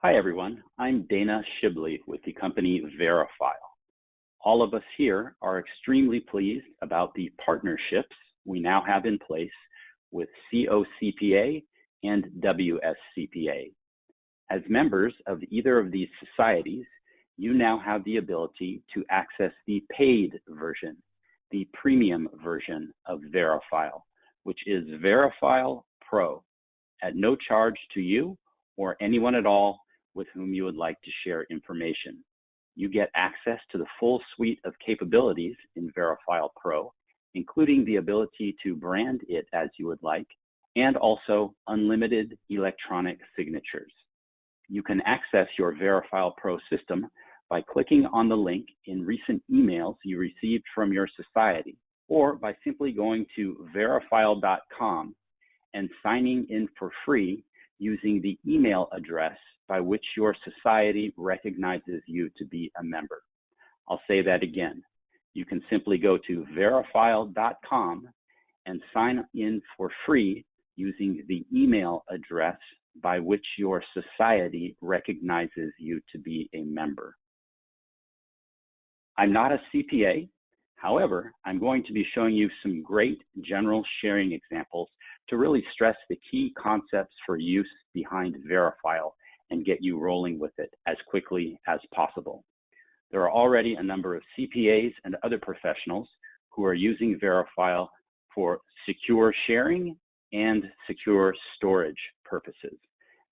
Hi everyone, I'm Dana Shibley with the company Verifyle. All of us here are extremely pleased about the partnerships we now have in place with COCPA and WSCPA. As members of either of these societies, you now have the ability to access the paid version, the premium version of Verifyle, which is Verifyle Pro, at no charge to you or anyone at all with whom you would like to share information. You get access to the full suite of capabilities in Verifyle Pro, including the ability to brand it as you would like, and also unlimited electronic signatures. You can access your Verifyle Pro system by clicking on the link in recent emails you received from your society, or by simply going to verifyle.com and signing in for free using the email address by which your society recognizes you to be a member. I'll say that again. You can simply go to verifyle.com and sign in for free using the email address by which your society recognizes you to be a member. I'm not a CPA. However, I'm going to be showing you some great general sharing examples to really stress the key concepts for use behind Verifyle and get you rolling with it as quickly as possible. There are already a number of CPAs and other professionals who are using Verifyle for secure sharing and secure storage purposes.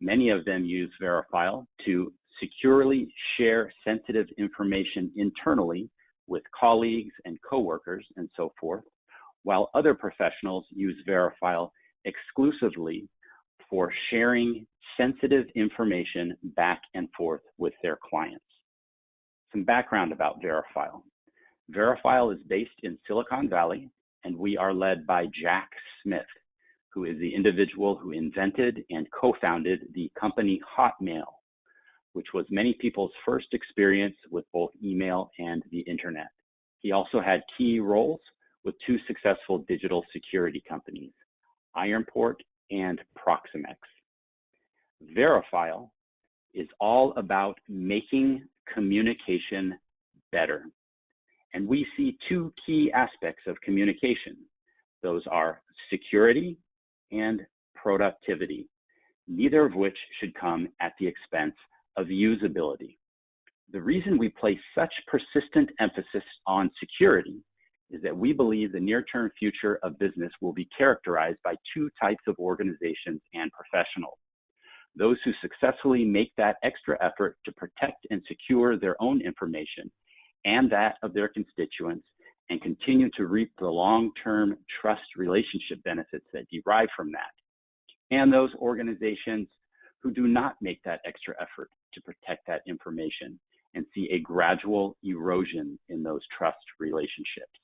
Many of them use Verifyle to securely share sensitive information internally with colleagues and coworkers and so forth, while other professionals use Verifyle exclusively for sharing sensitive information back and forth with their clients. Some background about Verifyle. Verifyle is based in Silicon Valley, and we are led by Jack Smith, who is the individual who invented and co-founded the company Hotmail, which was many people's first experience with both email and the internet. He also had key roles with two successful digital security companies, Ironport and Proximex. Verifyle is all about making communication better. And we see two key aspects of communication. Those are security and productivity, neither of which should come at the expense of usability. The reason we place such persistent emphasis on security is that we believe the near-term future of business will be characterized by two types of organizations and professionals. Those who successfully make that extra effort to protect and secure their own information and that of their constituents and continue to reap the long-term trust relationship benefits that derive from that. And those organizations who do not make that extra effort to protect that information and see a gradual erosion in those trust relationships.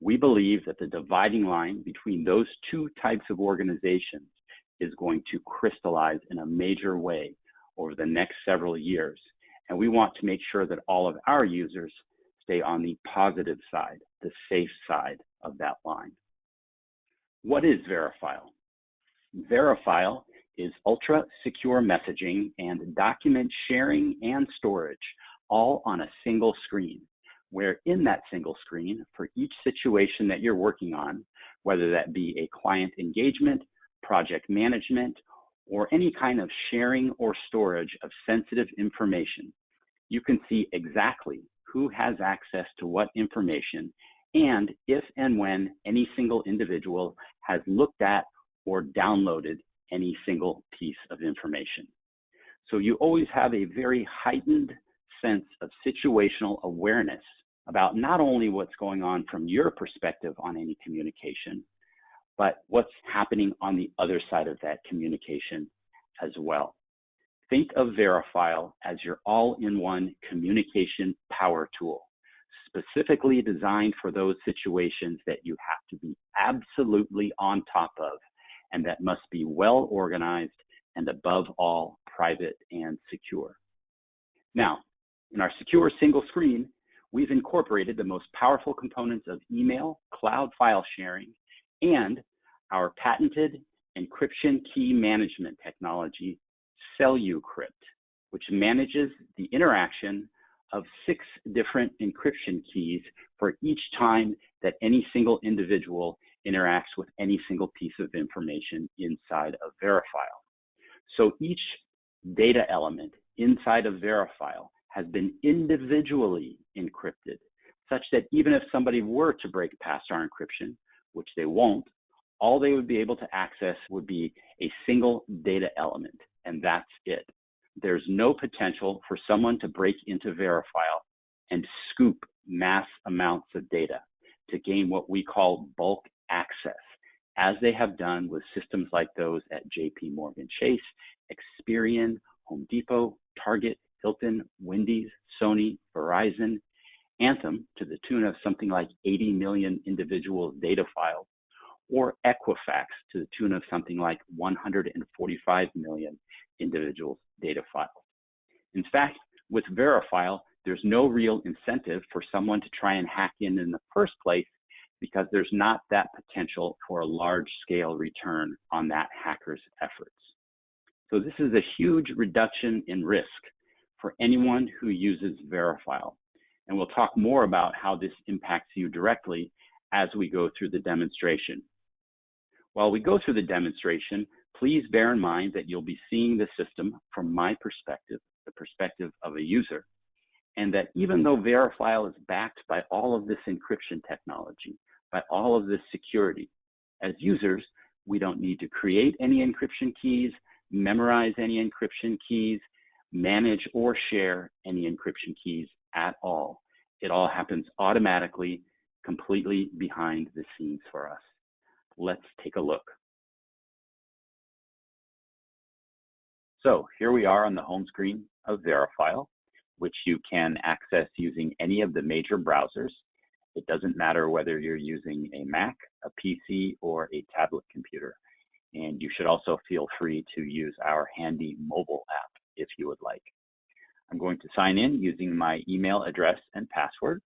We believe that the dividing line between those two types of organizations is going to crystallize in a major way over the next several years. And we want to make sure that all of our users stay on the positive side, the safe side of that line. What is Verifyle? Verifyle is ultra secure messaging and document sharing and storage, all on a single screen, where in that single screen, for each situation that you're working on, whether that be a client engagement, project management, or any kind of sharing or storage of sensitive information, you can see exactly who has access to what information and if and when any single individual has looked at or downloaded any single piece of information. So you always have a very heightened sense of situational awareness about not only what's going on from your perspective on any communication, but what's happening on the other side of that communication as well. Think of Verifyle as your all-in-one communication power tool, specifically designed for those situations that you have to be absolutely on top of and that must be well organized and above all private and secure. Now, in our secure single screen, we've incorporated the most powerful components of email, cloud file sharing, and our patented encryption key management technology, CelluCrypt, which manages the interaction of 6 different encryption keys for each time that any single individual interacts with any single piece of information inside of Verifyle. So each data element inside of Verifyle has been individually encrypted, such that even if somebody were to break past our encryption, which they won't, all they would be able to access would be a single data element, and that's it. There's no potential for someone to break into Verifyle and scoop mass amounts of data to gain what we call bulk access, as they have done with systems like those at JP Morgan Chase, Experian, Home Depot, Target, Hilton, Wendy's, Sony, Verizon, Anthem, to the tune of something like 80 million individual data files, or Equifax to the tune of something like 145 million individual data files. In fact, with Verifyle, there's no real incentive for someone to try and hack in the first place, because there's not that potential for a large-scale return on that hacker's efforts. So this is a huge reduction in risk for anyone who uses Verifyle. And we'll talk more about how this impacts you directly as we go through the demonstration. While we go through the demonstration, please bear in mind that you'll be seeing the system from my perspective, the perspective of a user, and that even though Verifyle is backed by all of this encryption technology, by all of this security, as users, we don't need to create any encryption keys, memorize any encryption keys, manage or share any encryption keys at all. It all happens automatically, completely behind the scenes for us. Let's take a look. So here we are on the home screen of Verifyle, which you can access using any of the major browsers. It doesn't matter whether you're using a Mac, a PC, or a tablet computer. And you should also feel free to use our handy mobile app if you would like. I'm going to sign in using my email address and password.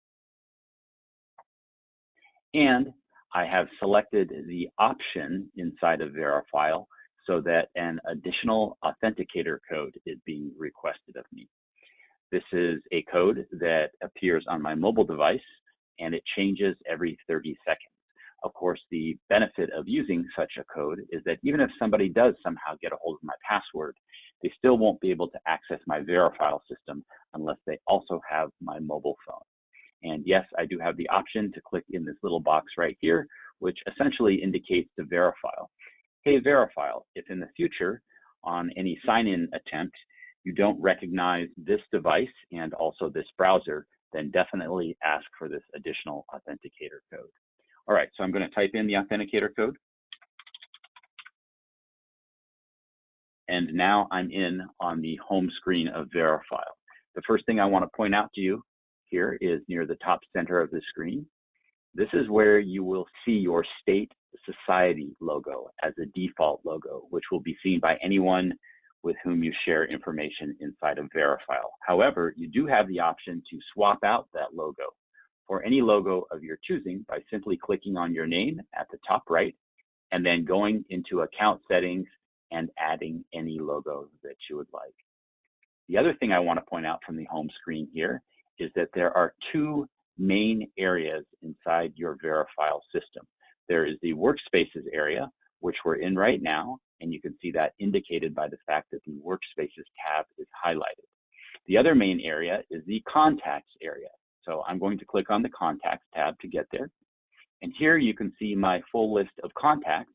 And I have selected the option inside of Verifyle so that an additional authenticator code is being requested of me. This is a code that appears on my mobile device, and it changes every 30 seconds. Of course, the benefit of using such a code is that even if somebody does somehow get a hold of my password, they still won't be able to access my Verifyle system unless they also have my mobile phone. And yes, I do have the option to click in this little box right here, which essentially indicates to Verifyle, hey, Verifyle, if in the future on any sign-in attempt, you don't recognize this device and also this browser, then definitely ask for this additional authenticator code. All right, so I'm going to type in the authenticator code. And now I'm in on the home screen of Verifyle. The first thing I want to point out to you here is near the top center of the screen. This is where you will see your state society logo as a default logo, which will be seen by anyone with whom you share information inside of Verifyle. However, you do have the option to swap out that logo for any logo of your choosing by simply clicking on your name at the top right and then going into account settings and adding any logo that you would like. The other thing I want to point out from the home screen here is that there are 2 main areas inside your Verifyle system. There is the Workspaces area, which we're in right now, and you can see that indicated by the fact that the Workspaces tab is highlighted. The other main area is the Contacts area. So I'm going to click on the Contacts tab to get there. And here you can see my full list of contacts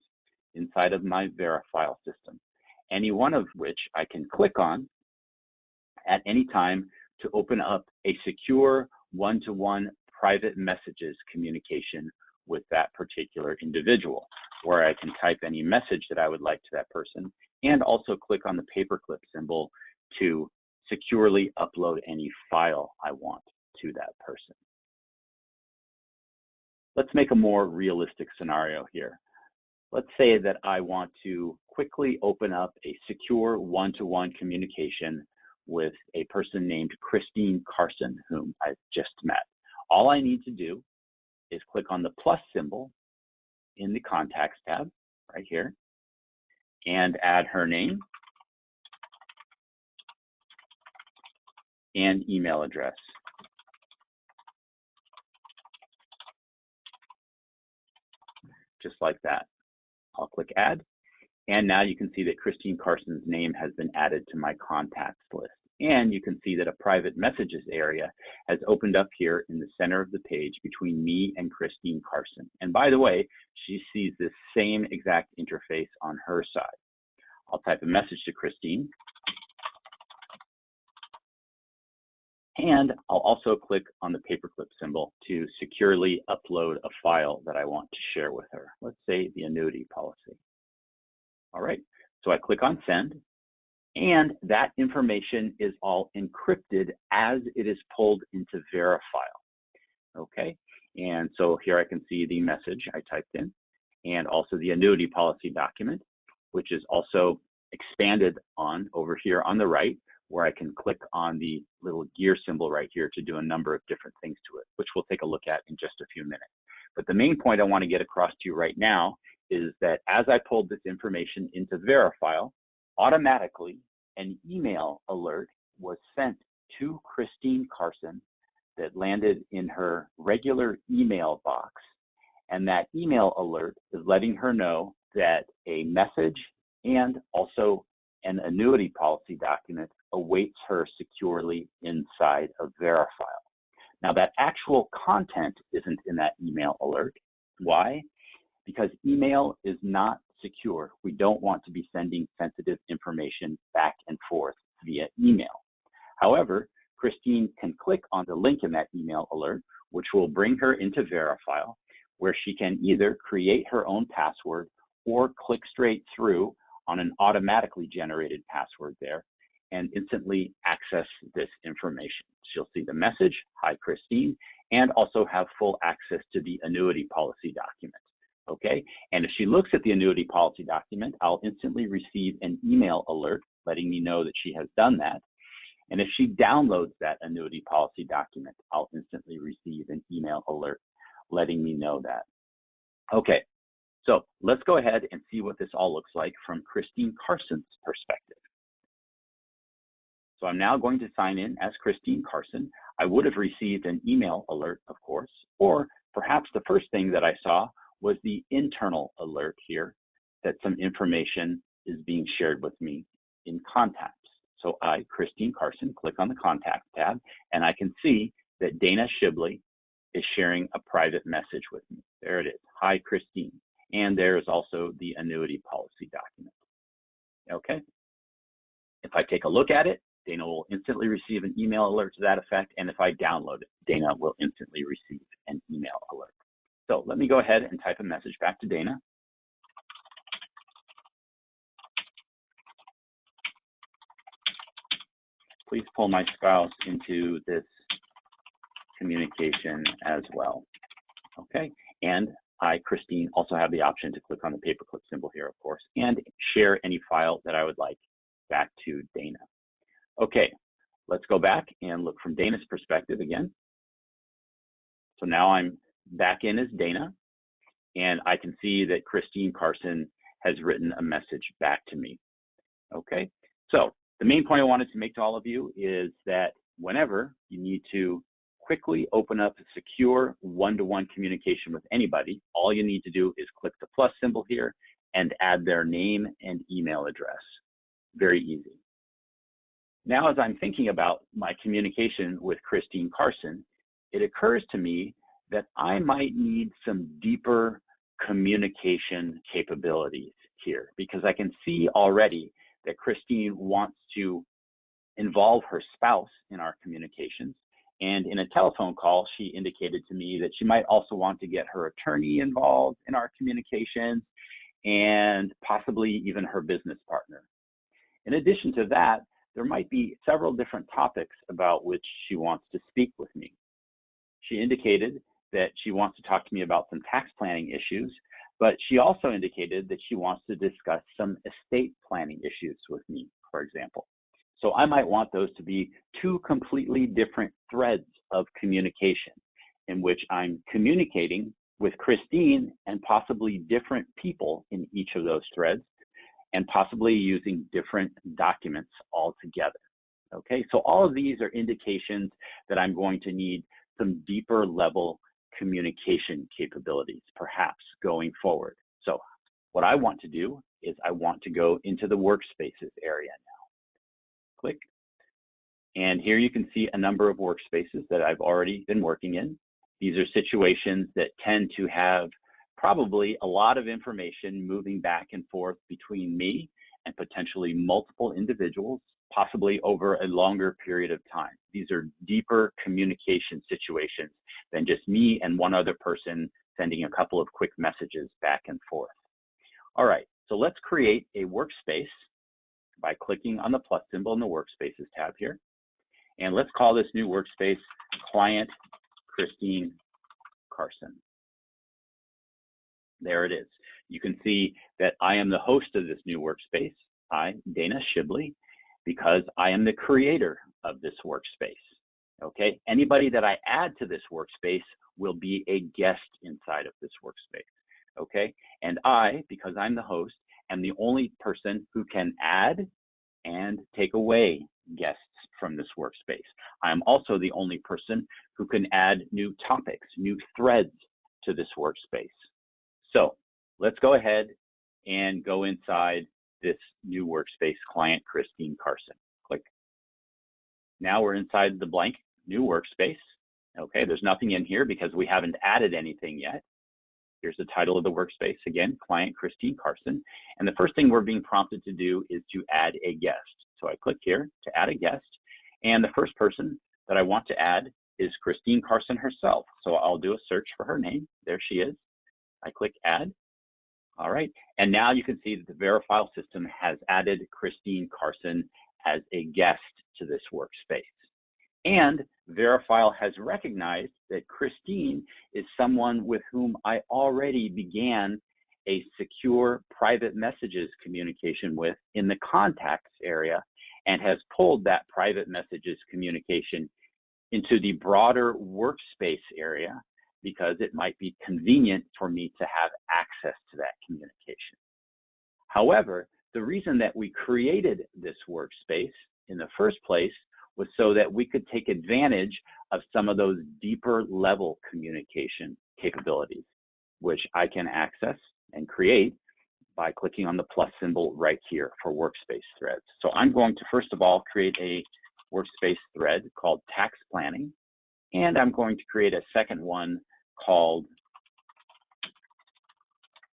inside of my Verifyle system, any one of which I can click on at any time to open up a secure one-to-one private messages communication with that particular individual, where I can type any message that I would like to that person, and also click on the paperclip symbol to securely upload any file I want to that person. Let's make a more realistic scenario here. Let's say that I want to quickly open up a secure one-to-one communication with a person named Christine Carson, whom I've just met. All I need to do is click on the plus symbol in the Contacts tab right here and add her name. and email address. Just like that. I'll click add. And now you can see that Christine Carson's name has been added to my contacts list. And you can see that a private messages area has opened up here in the center of the page between me and Christine Carson. And by the way, she sees this same exact interface on her side. I'll type a message to Christine. And I'll also click on the paperclip symbol to securely upload a file that I want to share with her. Let's say the annuity policy. All right, so I click on send, and that information is all encrypted as it is pulled into Verifyle. Okay, and so here I can see the message I typed in, and also the annuity policy document, which is also expanded on over here on the right, where I can click on the little gear symbol right here to do a number of different things to it, which we'll take a look at in just a few minutes. But the main point I want to get across to you right now is that as I pulled this information into Verifyle, automatically an email alert was sent to Christine Carson that landed in her regular email box. And that email alert is letting her know that a message and also an annuity policy document awaits her securely inside of Verifyle. Now that actual content isn't in that email alert. Why? Because email is not secure. We don't want to be sending sensitive information back and forth via email. However, Christine can click on the link in that email alert, which will bring her into Verifyle, where she can either create her own password or click straight through on an automatically generated password there and instantly access this information. She'll see the message, hi Christine, and also have full access to the annuity policy document. Okay, and if she looks at the annuity policy document, I'll instantly receive an email alert letting me know that she has done that. And if she downloads that annuity policy document, I'll instantly receive an email alert letting me know that. Okay, so let's go ahead and see what this all looks like from Christine Carson's perspective. So I'm now going to sign in as Christine Carson. I would have received an email alert, of course, or perhaps the first thing that I saw was the internal alert here that some information is being shared with me in contacts. So I, Christine Carson, click on the Contact tab, and I can see that Dana Shibley is sharing a private message with me. There it is. Hi, Christine. And there is also the annuity policy document. Okay. If I take a look at it, Dana will instantly receive an email alert to that effect. And if I download it, Dana will instantly receive an email alert. So let me go ahead and type a message back to Dana. Please pull my spouse into this communication as well. Okay, and I, Christine, also have the option to click on the paperclip symbol here, of course, and share any file that I would like back to Dana. Okay, let's go back and look from Dana's perspective again. So now I'm back in as Dana, and I can see that Christine Carson has written a message back to me. Okay, so the main point I wanted to make to all of you is that whenever you need to quickly open up a secure one-to-one communication with anybody, all you need to do is click the plus symbol here and add their name and email address. Very easy. Now, as I'm thinking about my communication with Christine Carson, it occurs to me that I might need some deeper communication capabilities here, because I can see already that Christine wants to involve her spouse in our communications. And in a telephone call, she indicated to me that she might also want to get her attorney involved in our communications and possibly even her business partner. In addition to that, there might be several different topics about which she wants to speak with me. She indicated that she wants to talk to me about some tax planning issues, but she also indicated that she wants to discuss some estate planning issues with me, for example. So I might want those to be two completely different threads of communication in which I'm communicating with Christine and possibly different people in each of those threads, and possibly using different documents altogether. Okay, so all of these are indications that I'm going to need some deeper level communication capabilities, perhaps going forward. So what I want to do is I want to go into the Workspaces area now. Click. And here you can see a number of workspaces that I've already been working in. These are situations that tend to have probably a lot of information moving back and forth between me and potentially multiple individuals, possibly over a longer period of time. These are deeper communication situations than just me and one other person sending a couple of quick messages back and forth. All right, so let's create a workspace by clicking on the plus symbol in the Workspaces tab here. And let's call this new workspace Client Christine Carson. There it is. You can see that I am the host of this new workspace, Dana Shibley, because I am the creator of this workspace. Okay, anybody that I add to this workspace will be a guest inside of this workspace. Okay, and I, because I'm the host, am the only person who can add and take away guests from this workspace. I'm also the only person who can add new topics, new threads to this workspace. So let's go ahead and go inside this new workspace, Client Christine Carson. Click. Now we're inside the blank new workspace. Okay, there's nothing in here because we haven't added anything yet. Here's the title of the workspace again, Client Christine Carson. And the first thing we're being prompted to do is to add a guest. So I click here to add a guest. And the first person that I want to add is Christine Carson herself. So I'll do a search for her name. There she is. I click add. All right. And now you can see that the Verifyle system has added Christine Carson as a guest to this workspace. And Verifyle has recognized that Christine is someone with whom I already began a secure private messages communication with in the contacts area and has pulled that private messages communication into the broader workspace area because it might be convenient for me to have access to that communication. However, the reason that we created this workspace in the first place was so that we could take advantage of some of those deeper level communication capabilities, which I can access and create by clicking on the plus symbol right here for Workspace Threads. So I'm going to first of all create a Workspace thread called Tax Planning, and I'm going to create a second one called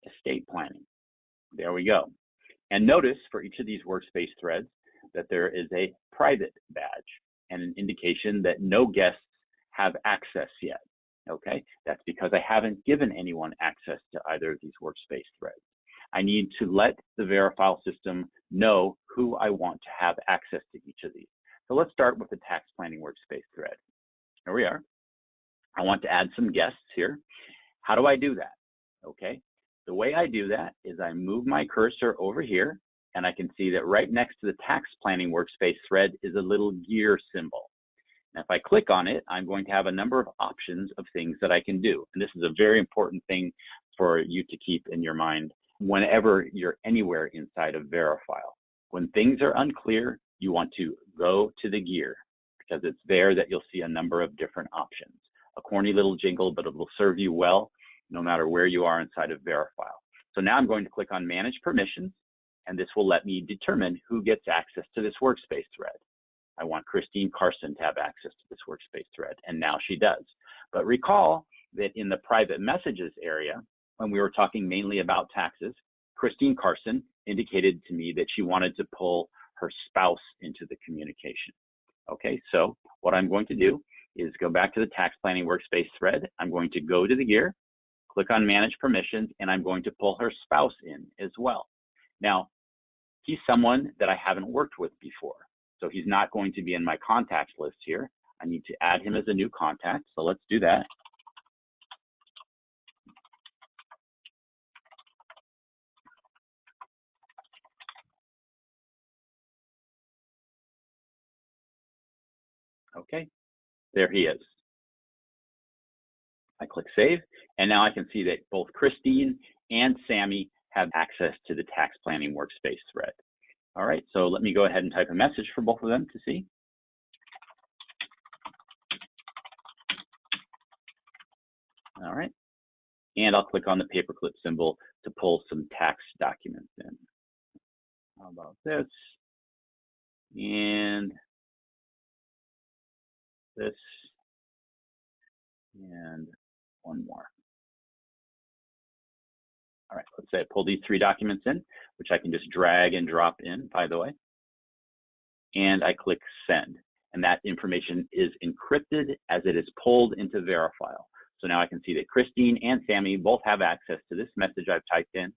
Estate Planning. There we go. And notice for each of these Workspace threads that there is a private badge and an indication that no guests have access yet. Okay, that's because I haven't given anyone access to either of these Workspace threads. I need to let the Verifyle system know who I want to have access to each of these. So let's start with the Tax Planning Workspace thread. Here we are. I want to add some guests here. How do I do that? Okay, the way I do that is I move my cursor over here, and I can see that right next to the Tax Planning Workspace thread is a little gear symbol. And if I click on it, I'm going to have a number of options of things that I can do. And this is a very important thing for you to keep in your mind whenever you're anywhere inside of Verifyle. When things are unclear, you want to go to the gear because it's there that you'll see a number of different options. A corny little jingle, but it will serve you well no matter where you are inside of Verifyle. So now I'm going to click on Manage Permissions, and this will let me determine who gets access to this workspace thread. I want Christine Carson to have access to this workspace thread, and now she does. But recall that in the private messages area, when we were talking mainly about taxes, Christine Carson indicated to me that she wanted to pull her spouse into the communication. Okay, so what I'm going to do is go back to the Tax Planning Workspace thread. I'm going to go to the gear, click on Manage Permissions, and I'm going to pull her spouse in as well. Now, he's someone that I haven't worked with before, so he's not going to be in my contacts list here. I need to add him as a new contact, so let's do that. Okay, there he is. I click Save, and now I can see that both Christine and Sammy have access to the Tax Planning Workspace thread. All right, so let me go ahead and type a message for both of them to see. All right. And I'll click on the paperclip symbol to pull some tax documents in. How about this? And this. And one more. All right, let's say I pull these 3 documents in, which I can just drag and drop in, by the way. And I click send. And that information is encrypted as it is pulled into Verifyle. So now I can see that Christine and Sammy both have access to this message I've typed in,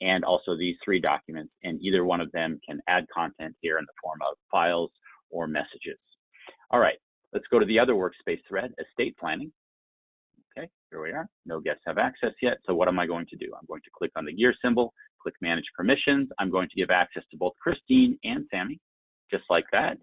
and also these 3 documents, and either one of them can add content here in the form of files or messages. All right, let's go to the other workspace thread, estate planning. Okay, here we are. No guests have access yet. So what am I going to do? I'm going to click on the gear symbol, click manage permissions. I'm going to give access to both Christine and Sammy, just like that.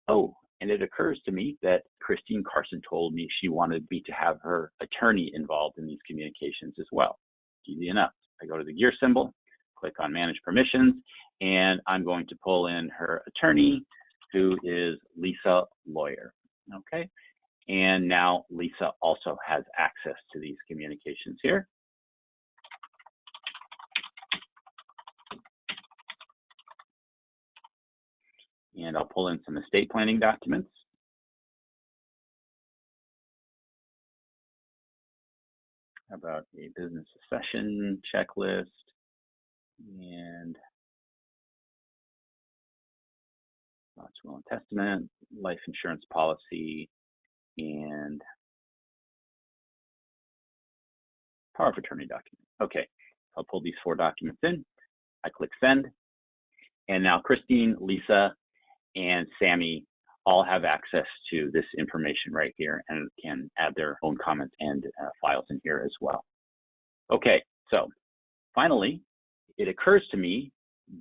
Oh, and it occurs to me that Christine Carson told me she wanted me to have her attorney involved in these communications as well. Easy enough. I go to the gear symbol, click on manage permissions, and I'm going to pull in her attorney, who is Lisa Lawyer. Okay. And now Lisa also has access to these communications here. And I'll pull in some estate planning documents. How about a business succession checklist and Last will and testament, life insurance policy, and power of attorney document. Okay, I'll pull these 4 documents in. I click send, and now Christine, Lisa, and Sammy all have access to this information right here and can add their own comments and files in here as well. Okay, so finally, it occurs to me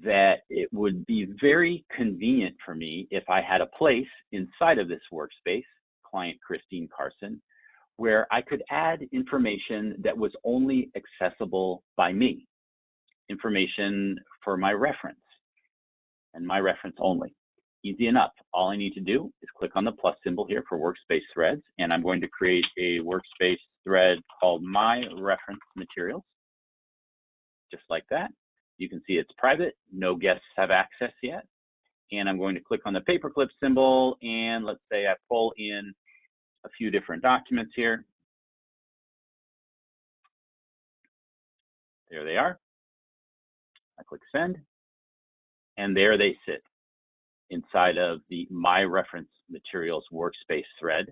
that it would be very convenient for me if I had a place inside of this workspace, client Christine Carson, where I could add information that was only accessible by me, information for my reference and my reference only. Easy enough. All I need to do is click on the plus symbol here for Workspace Threads, and I'm going to create a workspace thread called My Reference Materials, just like that. You can see it's private, no guests have access yet. And I'm going to click on the paperclip symbol, and let's say I pull in a few different documents here. There they are. I click send, and there they sit inside of the My Reference Materials workspace thread,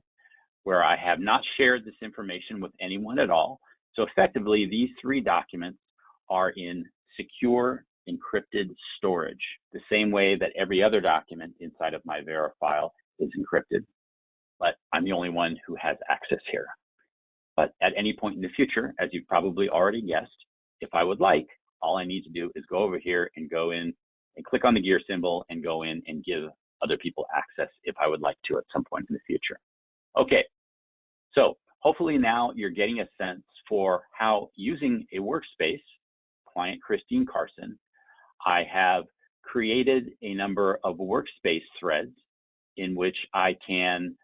where I have not shared this information with anyone at all. So effectively, these 3 documents are in secure encrypted storage, the same way that every other document inside of my Verifyle is encrypted, but I'm the only one who has access here. But at any point in the future, as you've probably already guessed, if I would like, all I need to do is go over here and go in and click on the gear symbol and go in and give other people access if I would like to at some point in the future. Okay, so hopefully now you're getting a sense for how, using a workspace, client Christine Carson, I have created a number of workspace threads in which I can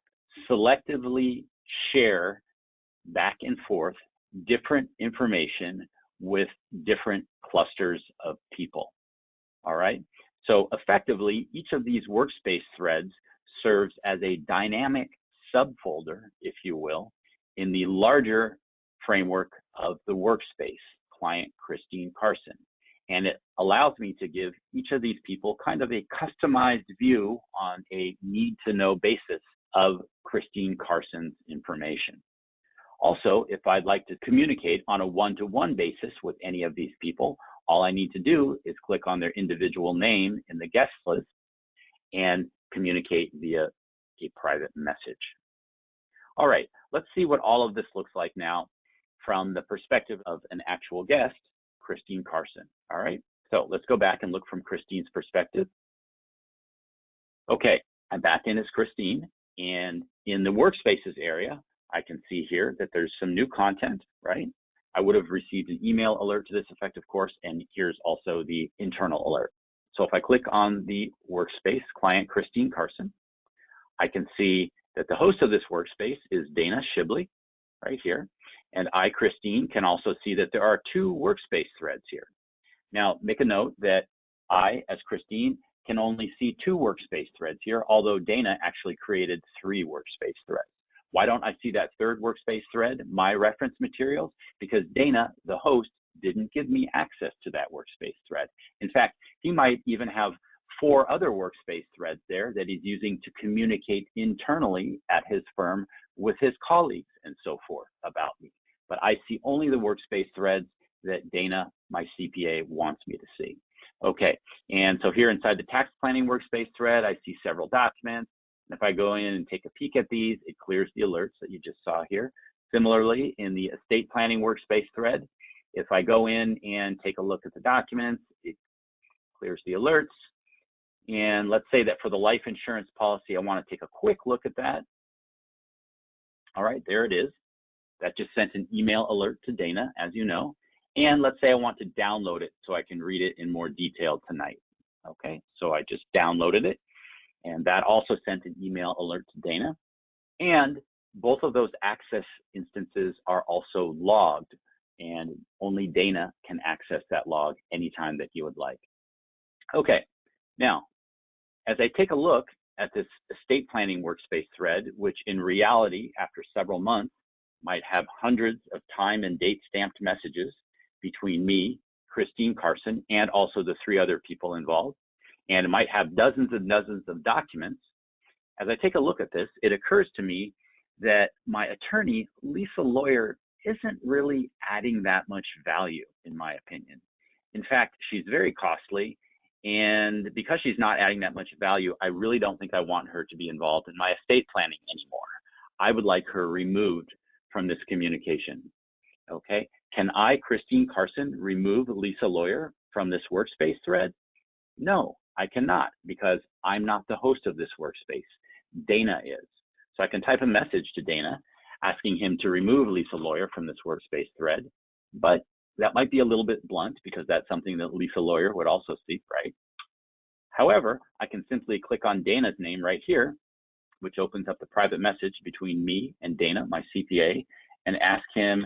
selectively share back and forth different information with different clusters of people. All right, so effectively, each of these workspace threads serves as a dynamic subfolder, if you will, in the larger framework of the workspace, client Christine Carson. And it allows me to give each of these people kind of a customized view on a need-to-know basis of Christine Carson's information. Also, if I'd like to communicate on a one-to-one basis with any of these people, all I need to do is click on their individual name in the guest list and communicate via a private message. All right, let's see what all of this looks like now from the perspective of an actual guest, Christine Carson. All right, so let's go back and look from Christine's perspective. Okay, I'm back in as Christine, and in the Workspaces area, I can see here that there's some new content, right? I would have received an email alert to this effect, of course, and here's also the internal alert. So if I click on the workspace, client Christine Carson, I can see that the host of this workspace is Dana Shibley, right here. And I, Christine, can also see that there are 2 workspace threads here. Now, make a note that I, as Christine, can only see 2 workspace threads here, although Dana actually created 3 workspace threads. Why don't I see that 3rd workspace thread, my reference materials? Because Dana, the host, didn't give me access to that workspace thread. In fact, he might even have 4 other workspace threads there that he's using to communicate internally at his firm with his colleagues and so forth about me. But I see only the workspace threads that Dana, my CPA, wants me to see. Okay, and so here inside the tax planning workspace thread, I see several documents. And if I go in and take a peek at these, it clears the alerts that you just saw here. Similarly, in the estate planning workspace thread, if I go in and take a look at the documents, it clears the alerts. And let's say that for the life insurance policy, I want to take a quick look at that. All right, there it is. That just sent an email alert to Dana, as you know. And let's say I want to download it so I can read it in more detail tonight. Okay, so I just downloaded it, and that also sent an email alert to Dana. And both of those access instances are also logged, and only Dana can access that log anytime that he would like. Okay, now, as I take a look at this estate planning workspace thread, which in reality, after several months, might have hundreds of time and date stamped messages between me, Christine Carson, and also the 3 other people involved, and it might have dozens and dozens of documents. As I take a look at this, it occurs to me that my attorney, Lisa Lawyer, isn't really adding that much value, in my opinion. In fact, she's very costly, and because she's not adding that much value, I really don't think I want her to be involved in my estate planning anymore. I would like her removed from this communication. Okay, can I, Christine Carson, remove Lisa Lawyer from this workspace thread? No, I cannot, because I'm not the host of this workspace. Dana is. So I can type a message to Dana asking him to remove Lisa Lawyer from this workspace thread, but that might be a little bit blunt because that's something that Lisa Lawyer would also see, right? However, I can simply click on Dana's name right here, which opens up the private message between me and Dana, my CPA, and ask him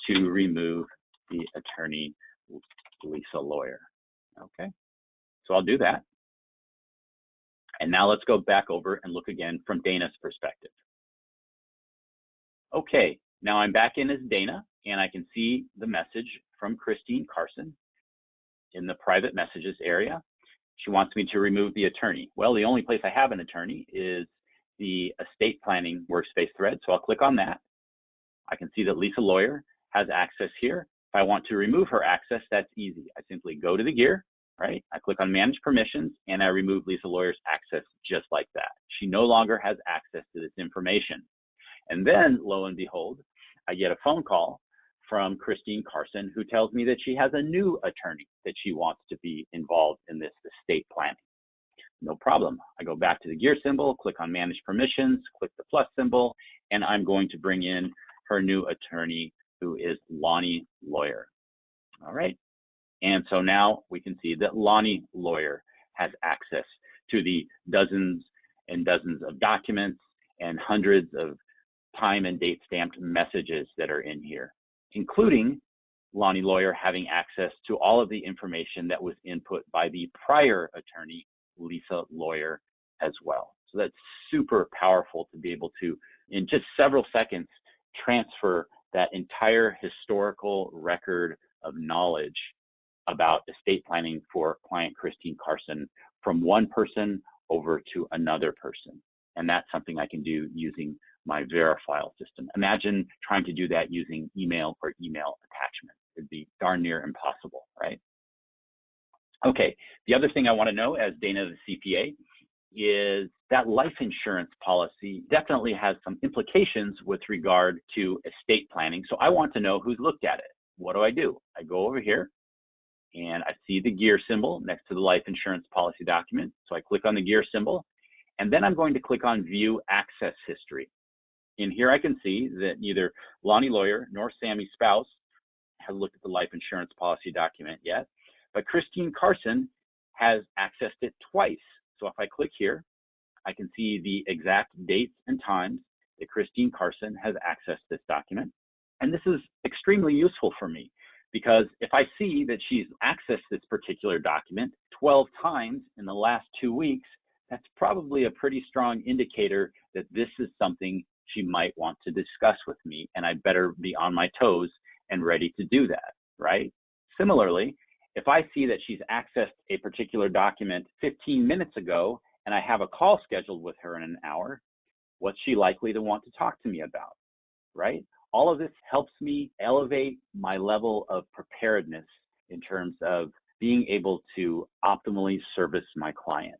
to remove the attorney, Lisa Lawyer. Okay, so I'll do that. And now let's go back over and look again from Dana's perspective. Okay, now I'm back in as Dana, and I can see the message from Christine Carson in the private messages area. She wants me to remove the attorney. Well, the only place I have an attorney is the estate planning workspace thread, so I'll click on that. I can see that Lisa Lawyer has access here. If I want to remove her access, that's easy. I simply go to the gear, right? I click on Manage Permissions, and I remove Lisa Lawyer's access just like that. She no longer has access to this information. And then, lo and behold, I get a phone call from Christine Carson, who tells me that she has a new attorney that she wants to be involved in this estate planning. No problem. I go back to the gear symbol, click on Manage Permissions, click the plus symbol, and I'm going to bring in her new attorney, who is Lonnie Lawyer. All right. And so now we can see that Lonnie Lawyer has access to the dozens and dozens of documents and hundreds of time and date stamped messages that are in here, including Lonnie Lawyer having access to all of the information that was input by the prior attorney, Lisa Lawyer, as well. So that's super powerful to be able to, in just several seconds, transfer that entire historical record of knowledge about estate planning for client Christine Carson from one person over to another person. And that's something I can do using my Verifyle system. Imagine trying to do that using email or email attachment. It'd be darn near impossible, right? Okay, the other thing I want to know as Dana the CPA is that life insurance policy definitely has some implications with regard to estate planning. So I want to know who's looked at it. What do? I go over here and I see the gear symbol next to the life insurance policy document. So I click on the gear symbol, and then I'm going to click on View Access History. In here I can see that neither Lonnie Lawyer nor Sammy's spouse has looked at the life insurance policy document yet, but Christine Carson has accessed it twice. So if I click here, I can see the exact dates and times that Christine Carson has accessed this document. And this is extremely useful for me because if I see that she's accessed this particular document 12 times in the last 2 weeks, that's probably a pretty strong indicator that this is something she might want to discuss with me, and I better be on my toes and ready to do that, right? Similarly, if I see that she's accessed a particular document 15 minutes ago and I have a call scheduled with her in an hour, what's she likely to want to talk to me about, right? All of this helps me elevate my level of preparedness in terms of being able to optimally service my client.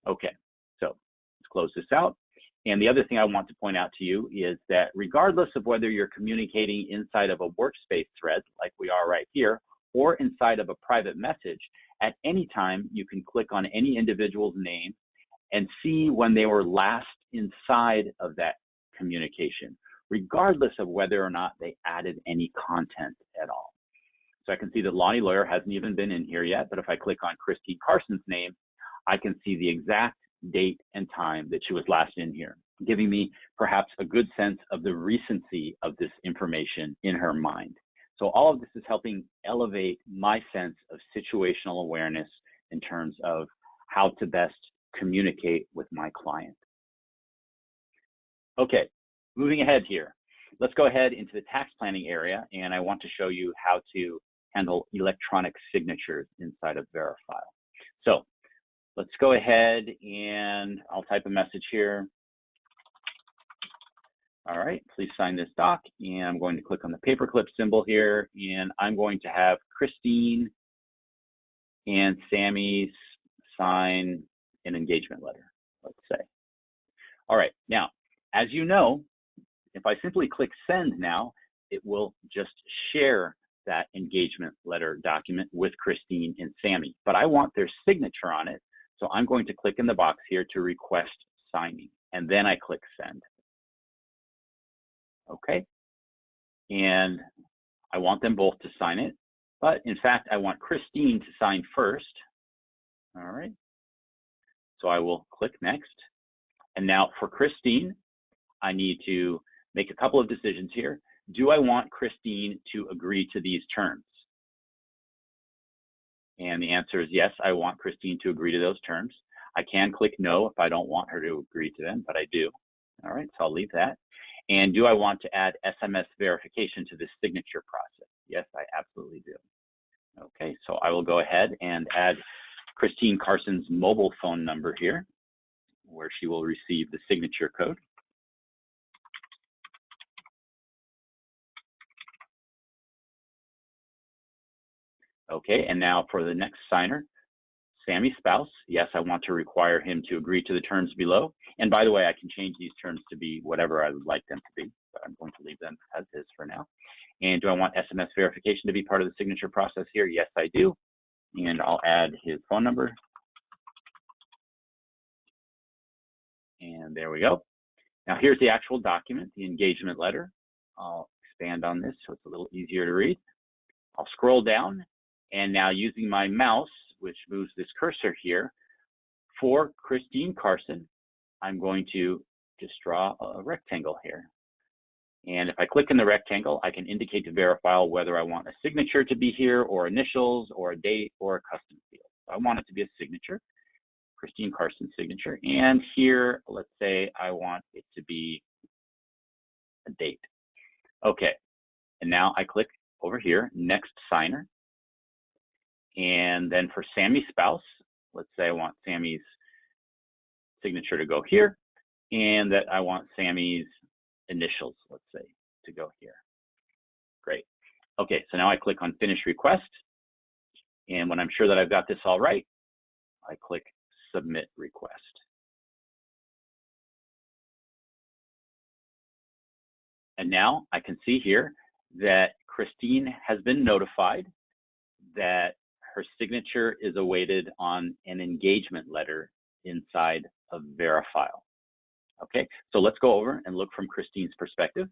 Okay, so let's close this out. And the other thing I want to point out to you is that regardless of whether you're communicating inside of a workspace thread, like we are right here, or inside of a private message, at any time you can click on any individual's name and see when they were last inside of that communication, regardless of whether or not they added any content at all. So I can see that Lonnie Lawyer hasn't even been in here yet, but if I click on Christine Carson's name, I can see the exact date and time that she was last in here, giving me perhaps a good sense of the recency of this information in her mind. So all of this is helping elevate my sense of situational awareness in terms of how to best communicate with my client. Okay, moving ahead here. Let's go ahead into the tax planning area, and I want to show you how to handle electronic signatures inside of Verifyle. So let's go ahead and I'll type a message here. All right, please sign this doc, and I'm going to click on the paperclip symbol here, and I'm going to have Christine and Sammy sign an engagement letter, let's say. All right, now, as you know, if I simply click send now, it will just share that engagement letter document with Christine and Sammy, but I want their signature on it. So I'm going to click in the box here to request signing, and then I click send. Okay, and I want them both to sign it, but in fact, I want Christine to sign first. All right, so I will click next. And now for Christine, I need to make a couple of decisions here. Do I want Christine to agree to these terms? And the answer is yes, I want Christine to agree to those terms. I can click no if I don't want her to agree to them, but I do. All right, so I'll leave that. And do I want to add SMS verification to this signature process? Yes, I absolutely do. Okay, so I will go ahead and add Christine Carson's mobile phone number here, where she will receive the signature code. Okay, and now for the next signer, Sammy's spouse. Yes, I want to require him to agree to the terms below. And by the way, I can change these terms to be whatever I would like them to be, but I'm going to leave them as is for now. And do I want SMS verification to be part of the signature process here? Yes, I do. And I'll add his phone number. And there we go. Now here's the actual document, the engagement letter. I'll expand on this so it's a little easier to read. I'll scroll down, and now using my mouse, which moves this cursor here, for Christine Carson, I'm going to just draw a rectangle here. And if I click in the rectangle, I can indicate to Verifyle whether I want a signature to be here, or initials, or a date, or a custom field. So I want it to be a signature, Christine Carson's signature. And here, let's say I want it to be a date. Okay, and now I click over here, next signer. And then for Sammy's spouse, let's say I want Sammy's signature to go here, and that I want Sammy's initials, let's say, to go here. Great. Okay, so now I click on Finish Request. And when I'm sure that I've got this all right, I click Submit Request. And now I can see here that Christine has been notified that her signature is awaited on an engagement letter inside of Verifyle. Okay, so let's go over and look from Christine's perspective.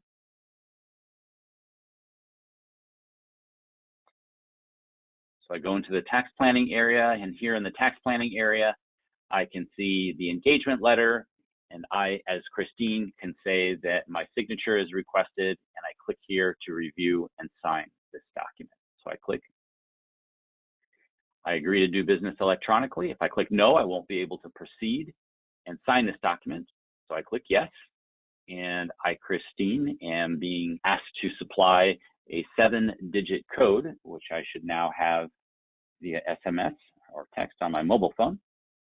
So I go into the tax planning area, and here in the tax planning area, I can see the engagement letter, And I, as Christine, can say that my signature is requested, and I click here to review and sign this document. So I click, I agree to do business electronically. If I click no, I won't be able to proceed and sign this document. So I click yes, and I, Christine, am being asked to supply a 7-digit code, which I should now have via SMS or text on my mobile phone.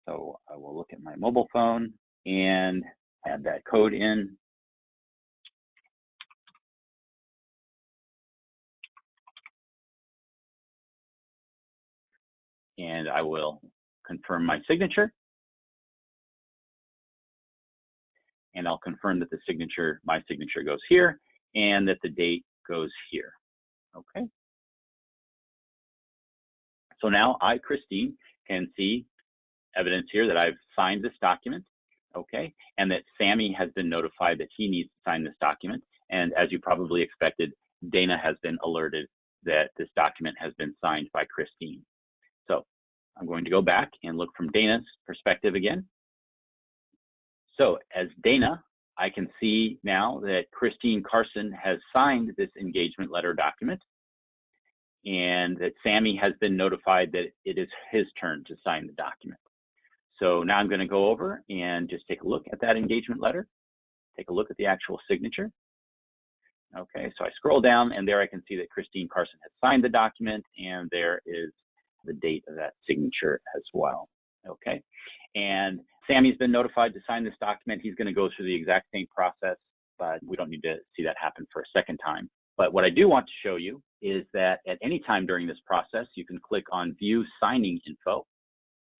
So I will look at my mobile phone and add that code in. And I will confirm my signature. And I'll confirm that the signature, my signature goes here, and that the date goes here. Okay. So now I, Christine, can see evidence here that I've signed this document, okay, and that Sammy has been notified that he needs to sign this document. And as you probably expected, Dana has been alerted that this document has been signed by Christine. So I'm going to go back and look from Dana's perspective again. So as Dana, I can see now that Christine Carson has signed this engagement letter document, and that Sammy has been notified that it is his turn to sign the document. So now I'm going to go over and just take a look at that engagement letter, take a look at the actual signature. Okay, so I scroll down, and there I can see that Christine Carson has signed the document, and there is the date of that signature as well. Okay, and Sammy's been notified to sign this document. He's going to go through the exact same process, but we don't need to see that happen for a second time. But what I do want to show you is that at any time during this process, you can click on View Signing Info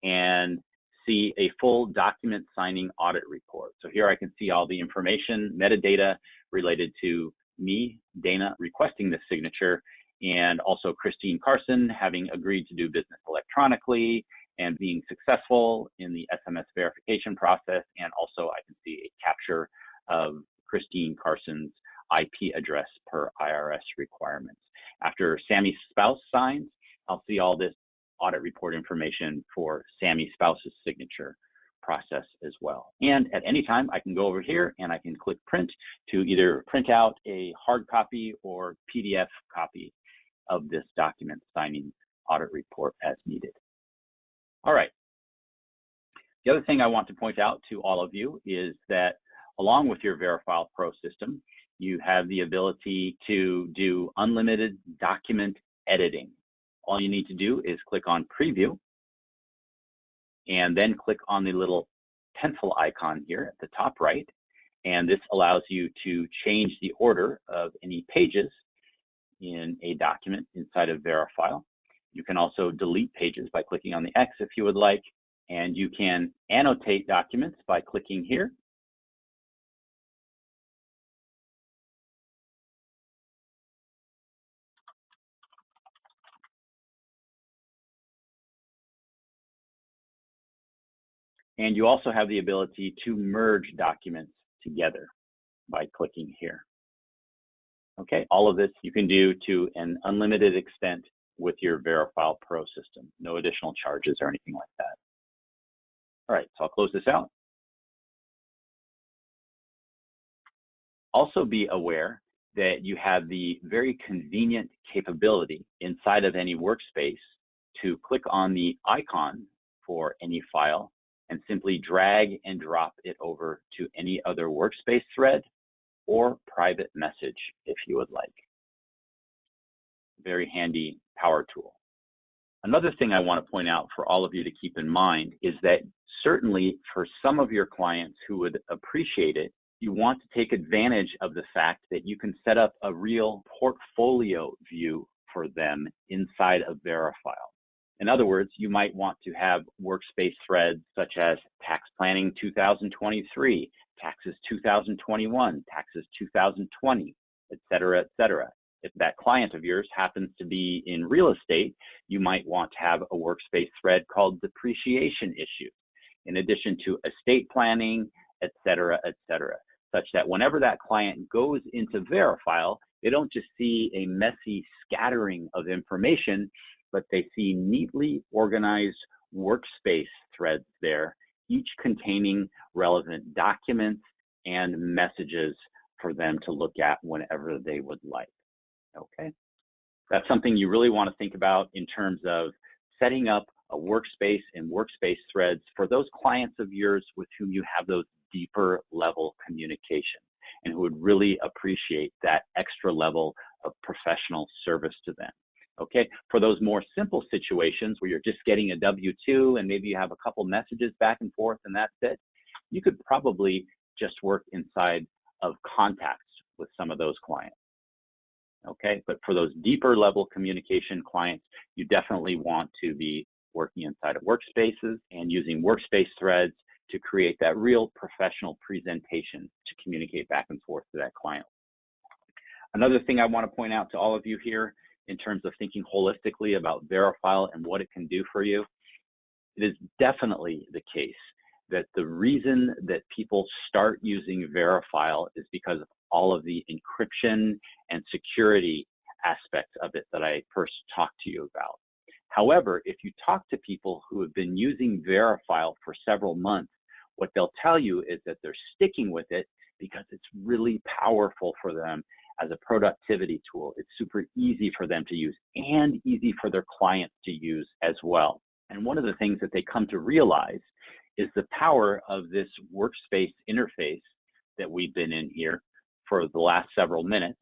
and see a full document signing audit report. So here I can see all the information, metadata related to me, Dana, requesting this signature, and also Christine Carson having agreed to do business electronically and being successful in the SMS verification process. And also I can see a capture of Christine Carson's IP address per IRS requirements. After Sammy's spouse signs, I'll see all this audit report information for Sammy's spouse's signature process as well. And at any time, I can go over here and I can click print to either print out a hard copy or PDF copy of this document signing audit report as needed. All right. The other thing I want to point out to all of you is that along with your Verifyle Pro system, you have the ability to do unlimited document editing. All you need to do is click on Preview and then click on the little pencil icon here at the top right. And this allows you to change the order of any pages in a document inside of Verifyle. You can also delete pages by clicking on the X if you would like, and you can annotate documents by clicking here. And you also have the ability to merge documents together by clicking here. Okay, all of this you can do to an unlimited extent with your Verifyle Pro system. No additional charges or anything like that. All right, so I'll close this out. Also be aware that you have the very convenient capability inside of any workspace to click on the icon for any file and simply drag and drop it over to any other workspace thread or private message if you would like. Very handy power tool. Another thing I want to point out for all of you to keep in mind is that certainly for some of your clients who would appreciate it, you want to take advantage of the fact that you can set up a real portfolio view for them inside of Verifyle. In other words, you might want to have workspace threads such as tax planning 2023, taxes 2021, taxes 2020, et cetera, et cetera. If that client of yours happens to be in real estate, you might want to have a workspace thread called depreciation issues, in addition to estate planning, et cetera, such that whenever that client goes into Verifyle, they don't just see a messy scattering of information, but they see neatly organized workspace threads there each containing relevant documents and messages for them to look at whenever they would like. Okay, that's something you really want to think about in terms of setting up a workspace and Workspace Threads for those clients of yours with whom you have those deeper level communication and who would really appreciate that extra level of professional service to them. Okay, for those more simple situations where you're just getting a W-2 and maybe you have a couple messages back and forth and that's it, you could probably just work inside of contacts with some of those clients. Okay, but for those deeper level communication clients, you definitely want to be working inside of Workspaces and using Workspace Threads to create that real professional presentation to communicate back and forth to that client. Another thing I want to point out to all of you here in terms of thinking holistically about Verifyle and what it can do for you, it is definitely the case that the reason that people start using Verifyle is because of all of the encryption and security aspects of it that I first talked to you about. However, if you talk to people who have been using Verifyle for several months, what they'll tell you is that they're sticking with it because it's really powerful for them as a productivity tool. It's super easy for them to use and easy for their clients to use as well. And one of the things that they come to realize is the power of this workspace interface that we've been in here for the last several minutes,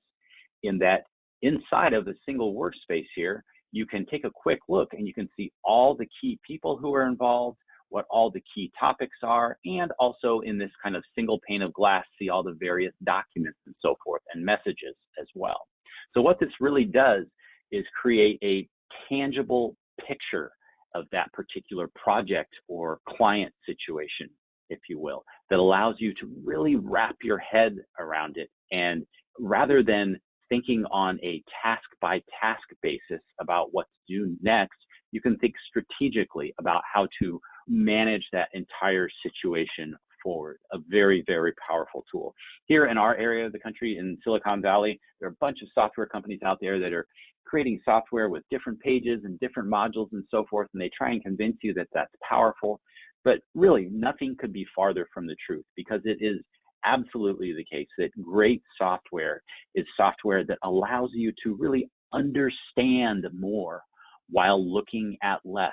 in that inside of a single workspace here, you can take a quick look and you can see all the key people who are involved, what all the key topics are, and also in this kind of single pane of glass, see all the various documents and so forth, and messages as well. So what this really does is create a tangible picture of that particular project or client situation, if you will, that allows you to really wrap your head around it. And rather than thinking on a task by task basis about what to do next, you can think strategically about how to manage that entire situation forward. A very, very powerful tool. Here in our area of the country, in Silicon Valley, there are a bunch of software companies out there that are creating software with different pages and different modules and so forth, and they try and convince you that that's powerful. But really, nothing could be farther from the truth, because it is absolutely the case that great software is software that allows you to really understand more while looking at less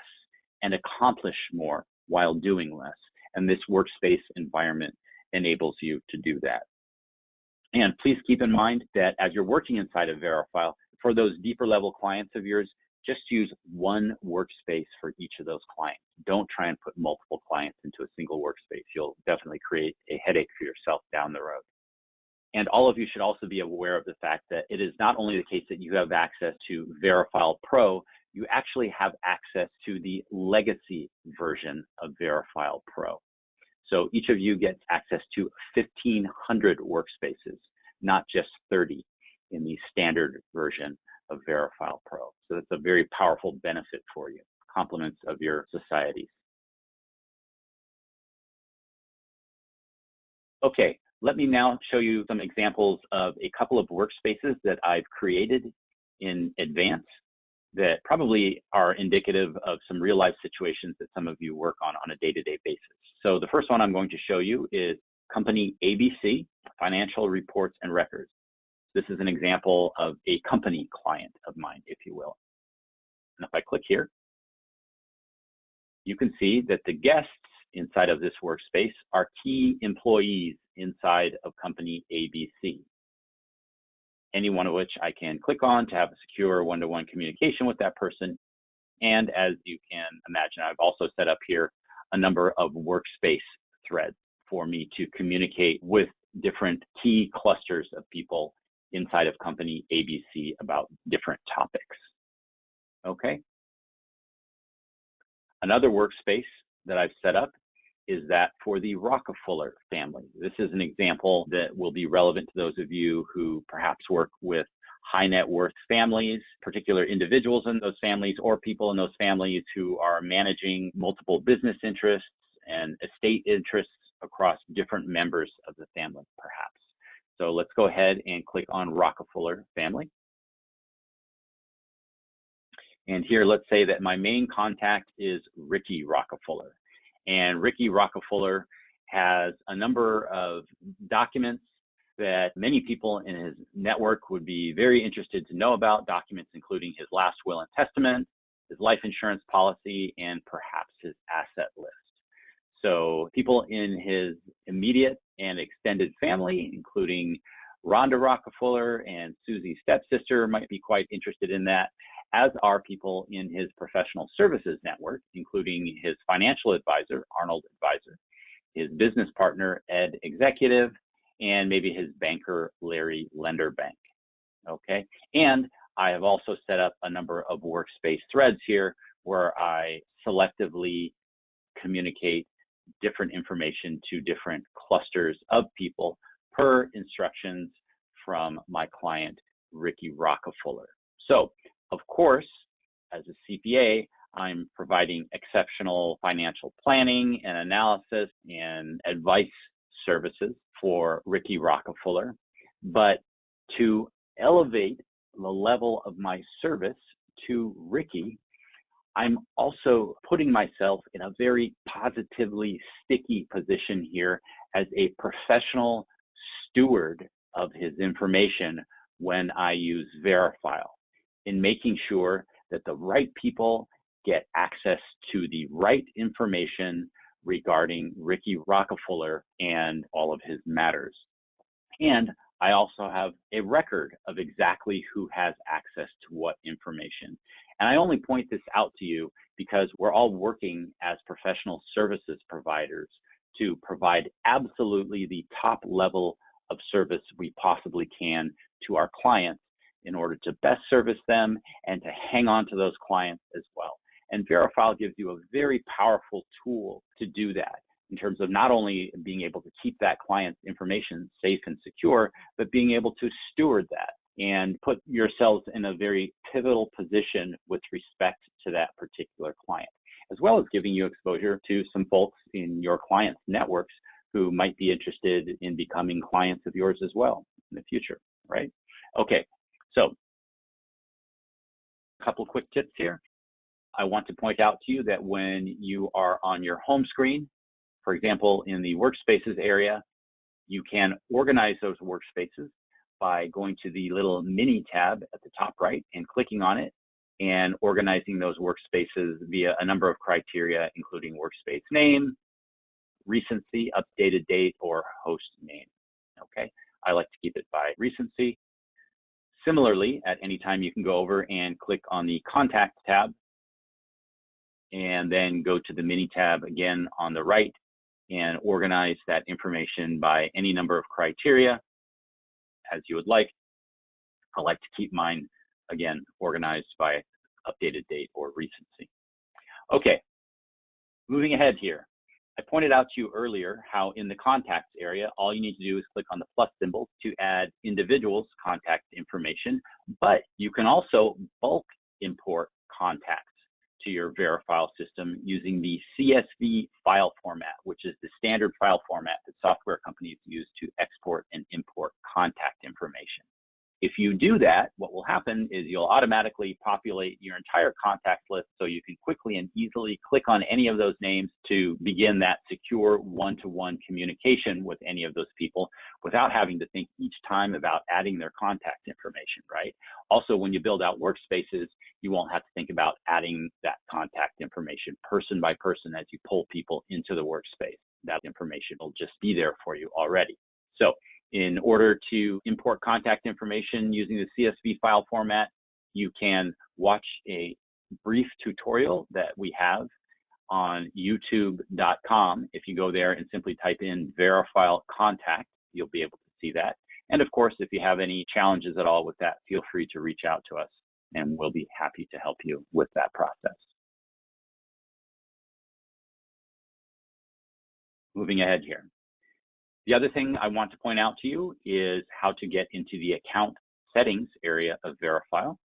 and accomplish more while doing less. And this workspace environment enables you to do that. And please keep in mind that as you're working inside of Verifyle, for those deeper level clients of yours, just use one workspace for each of those clients. Don't try and put multiple clients into a single workspace. You'll definitely create a headache for yourself down the road. And all of you should also be aware of the fact that it is not only the case that you have access to Verifyle Pro, you actually have access to the legacy version of Verifyle Pro. So each of you gets access to 1,500 workspaces, not just 30 in the standard version of Verifyle Pro. So that's a very powerful benefit for you, compliments of your societies. Okay, let me now show you some examples of a couple of workspaces that I've created in advance that probably are indicative of some real life situations that some of you work on a day-to-day basis. So the first one I'm going to show you is Company ABC, Financial Reports and Records. This is an example of a company client of mine, if you will. And if I click here, you can see that the guests inside of this workspace are key employees inside of Company ABC. Any one of which I can click on to have a secure one-to-one communication with that person. And as you can imagine, I've also set up here a number of workspace threads for me to communicate with different key clusters of people inside of Company ABC about different topics. Okay. Another workspace that I've set up is that for the Rockefeller family. This is an example that will be relevant to those of you who perhaps work with high net worth families, particular individuals in those families, or people in those families who are managing multiple business interests and estate interests across different members of the family, perhaps. So let's go ahead and click on Rockefeller family. And here, let's say that my main contact is Ricky Rockefeller. And Ricky Rockefeller has a number of documents that many people in his network would be very interested to know about, documents including his last will and testament, his life insurance policy, and perhaps his asset list. So people in his immediate and extended family, including Rhonda Rockefeller and Susie's stepsister, might be quite interested in that, as are people in his professional services network, including his financial advisor, Arnold Advisor, his business partner, Ed Executive, and maybe his banker, Larry Lender Bank. Okay, and I have also set up a number of Workspace Threads here where I selectively communicate different information to different clusters of people per instructions from my client, Ricky Rockefeller. So, of course, as a CPA, I'm providing exceptional financial planning and analysis and advice services for Ricky Rockefeller. But to elevate the level of my service to Ricky, I'm also putting myself in a very positively sticky position here as a professional steward of his information when I use Verifyle, in making sure that the right people get access to the right information regarding Ricky Rockefeller and all of his matters. And I also have a record of exactly who has access to what information. And I only point this out to you because we're all working as professional services providers to provide absolutely the top level of service we possibly can to our clients in order to best service them and to hang on to those clients as well. And Verifyle gives you a very powerful tool to do that, in terms of not only being able to keep that client's information safe and secure, but being able to steward that and put yourselves in a very pivotal position with respect to that particular client, as well as giving you exposure to some folks in your clients' networks who might be interested in becoming clients of yours as well in the future, right? Okay, so a couple quick tips here. I want to point out to you that when you are on your home screen, for example, in the Workspaces area, you can organize those workspaces by going to the little mini tab at the top right and clicking on it and organizing those workspaces via a number of criteria, including workspace name, recency, updated date, or host name. Okay, I like to keep it by recency. Similarly, at any time you can go over and click on the Contact tab and then go to the mini tab again on the right and organize that information by any number of criteria as you would like. I like to keep mine, again, organized by updated date or recency. Okay, moving ahead here. I pointed out to you earlier how in the contacts area, all you need to do is click on the plus symbol to add individuals' contact information, but you can also bulk import contacts to your Verifyle system using the CSV file format, which is the standard file format that software companies use to export and import contact information. If you do that, what will happen is you'll automatically populate your entire contact list so you can quickly and easily click on any of those names to begin that secure one-to-one communication with any of those people without having to think each time about adding their contact information, right? Also, when you build out Workspaces, you won't have to think about adding that contact information person by person as you pull people into the workspace. That information will just be there for you already. So in order to import contact information using the CSV file format, you can watch a brief tutorial that we have on youtube.com. If you go there and simply type in Verifyle contact, you'll be able to see that. And of course, if you have any challenges at all with that, feel free to reach out to us and we'll be happy to help you with that process. Moving ahead here. The other thing I want to point out to you is how to get into the account settings area of Verifyle.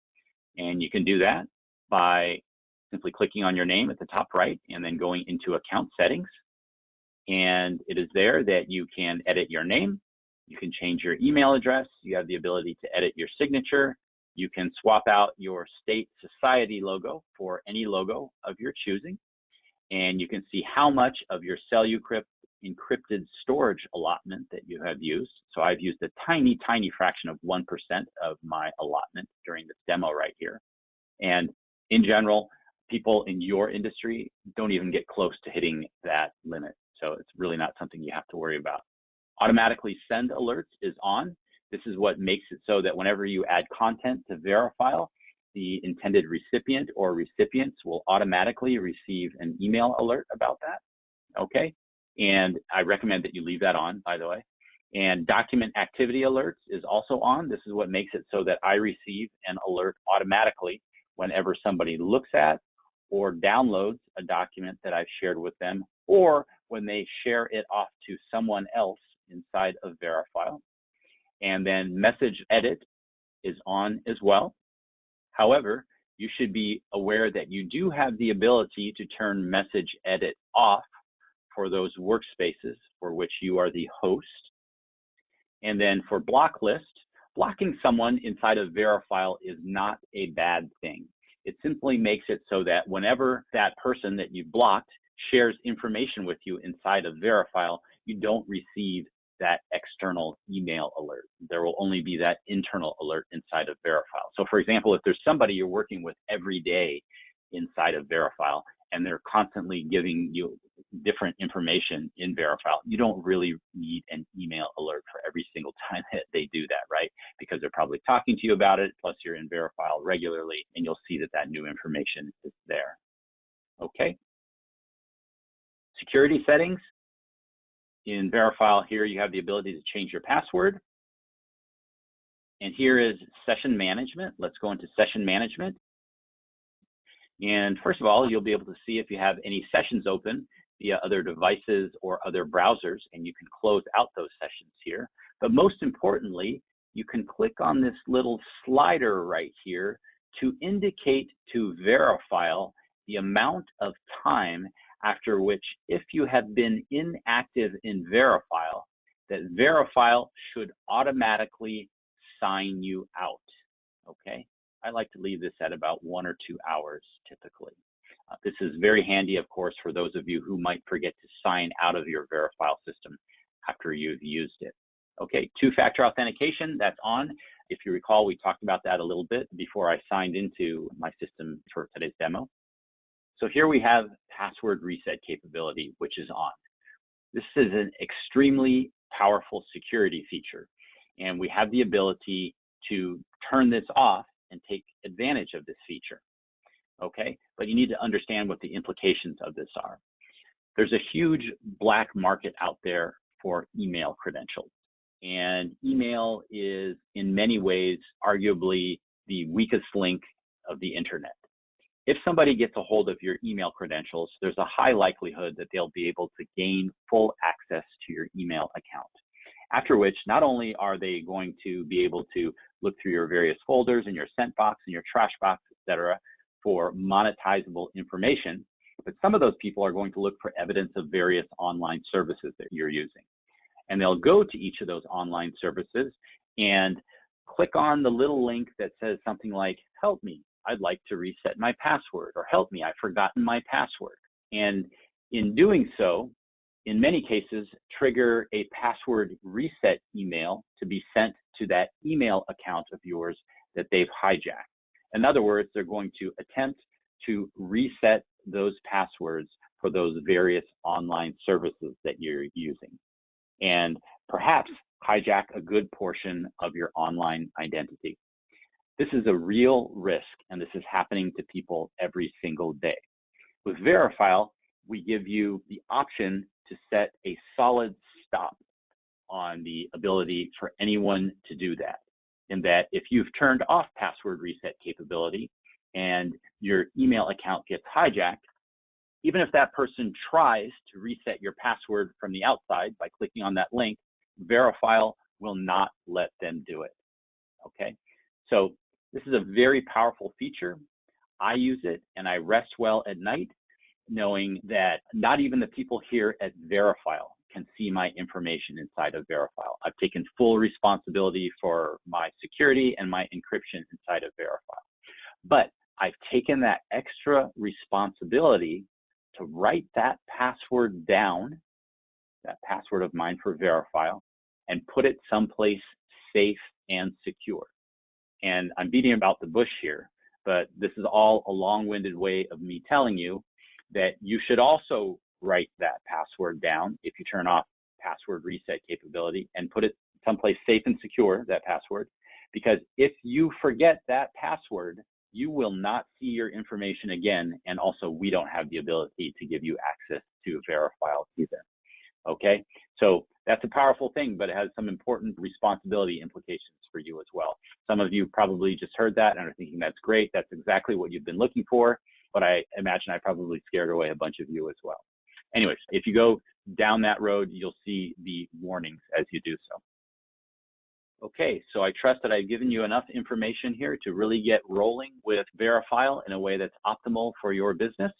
And you can do that by simply clicking on your name at the top right and then going into account settings. And it is there that you can edit your name. You can change your email address. You have the ability to edit your signature. You can swap out your state society logo for any logo of your choosing. and you can see how much of your CellUcrypt encrypted storage allotment that you have used. So I've used a tiny, tiny fraction of 1% of my allotment during this demo right here. And in general, people in your industry don't even get close to hitting that limit. So it's really not something you have to worry about. Automatically send alerts is on. This is what makes it so that whenever you add content to Verifyle, the intended recipient or recipients will automatically receive an email alert about that, okay? And I recommend that you leave that on, by the way. And document activity alerts is also on. This is what makes it so that I receive an alert automatically whenever somebody looks at or downloads a document that I've shared with them, or when they share it off to someone else inside of Verifyle. And then message edit is on as well. However, you should be aware that you do have the ability to turn message edit off for those workspaces for which you are the host. And then for block list, blocking someone inside of Verifyle is not a bad thing. It simply makes it so that whenever that person that you blocked shares information with you inside of Verifyle, you don't receive that external email alert. There will only be that internal alert inside of Verifyle. So for example, if there's somebody you're working with every day inside of Verifyle and they're constantly giving you different information in Verifyle, you don't really need an email alert for every single time that they do that, right? Because they're probably talking to you about it, plus you're in Verifyle regularly, and you'll see that that new information is there. Okay. Security settings. In Verifyle here, you have the ability to change your password. And here is session management. Let's go into session management. And first of all, you'll be able to see if you have any sessions open via other devices or other browsers, and you can close out those sessions here. But most importantly, you can click on this little slider right here to indicate to Verifyle the amount of time after which, if you have been inactive in Verifyle, that Verifyle should automatically sign you out, okay? I like to leave this at about 1 or 2 hours typically. This is very handy, of course, for those of you who might forget to sign out of your Verifyle system after you've used it. Okay, two-factor authentication, that's on. If you recall, we talked about that a little bit before I signed into my system for today's demo. So here we have password reset capability, which is on. This is an extremely powerful security feature, and we have the ability to turn this off and take advantage of this feature, okay? But you need to understand what the implications of this are. There's a huge black market out there for email credentials, and email is in many ways arguably the weakest link of the internet. If somebody gets a hold of your email credentials, there's a high likelihood that they'll be able to gain full access to your email account. After which, not only are they going to be able to look through your various folders and your sent box and your trash box, etc., for monetizable information, but some of those people are going to look for evidence of various online services that you're using. And they'll go to each of those online services and click on the little link that says something like, help me, I'd like to reset my password, or help me, I've forgotten my password. And in doing so, in many cases, trigger a password reset email to be sent to that email account of yours that they've hijacked. In other words, they're going to attempt to reset those passwords for those various online services that you're using, and perhaps hijack a good portion of your online identity. This is a real risk, and this is happening to people every single day. With Verifyle, we give you the option to set a solid stop on the ability for anyone to do that. In that, if you've turned off password reset capability and your email account gets hijacked, even if that person tries to reset your password from the outside by clicking on that link, Verifyle will not let them do it, okay? So this is a very powerful feature. I use it and I rest well at night knowing that not even the people here at Verifyle can see my information inside of Verifyle. I've taken full responsibility for my security and my encryption inside of Verifyle. But I've taken that extra responsibility to write that password down, that password of mine for Verifyle, and put it someplace safe and secure. And I'm beating about the bush here, but this is all a long-winded way of me telling you that you should also write that password down if you turn off password reset capability and put it someplace safe and secure, that password, because if you forget that password, you will not see your information again, and also we don't have the ability to give you access to Verifyle either. Okay, so that's a powerful thing, but it has some important responsibility implications for you as well. Some of you probably just heard that and are thinking that's great, that's exactly what you've been looking for, but I imagine I probably scared away a bunch of you as well. Anyways, if you go down that road, you'll see the warnings as you do so. Okay, so I trust that I've given you enough information here to really get rolling with Verifyle in a way that's optimal for your business,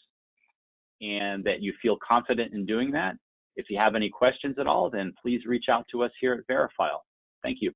and that you feel confident in doing that. If you have any questions at all, then please reach out to us here at Verifyle. Thank you.